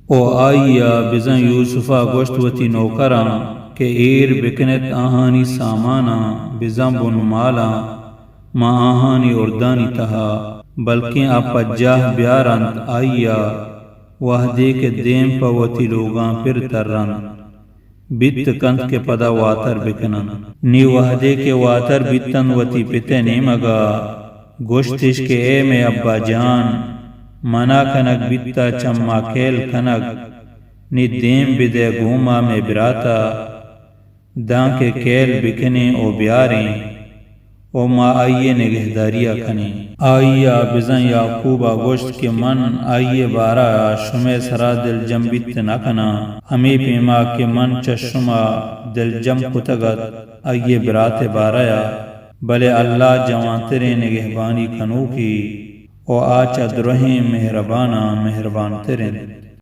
ओ आइया बिज़ं यूसुफा गोश्त वती नौकरा के एर बिकनेत आहानी सामाना बिज़ं बुन माला मा आहानी उर्दानी तहा बल्कि अपज्जाह ब्यारंत आइया वहदे के देम पवती लोगां फिर तररन बित कंत के पदा वातर बिकनन नी वहदे के वातर बितन वती पिते ने मगा गोश्तिश के ए में अब्बा जान मना कनक बित्ता चम्मा खेल कनक नी देम बिदे घूमा में बिराता दां के खेल बिकने ओ ब्यारें ओ मा आइये निगहदारिया कने आइया बिज़ं याकूबा गोश्त के मन आइये बारा शुमे सरा दिल जम बित न कना हमें पेमा के मन चशुमा दिल जम कुतगत आइये बिराते बाराया भले अल्लाह जवां तेरे निगहबानी कनू की ओ आचा दुरहें मेहरबाना मेहरबान तेरे।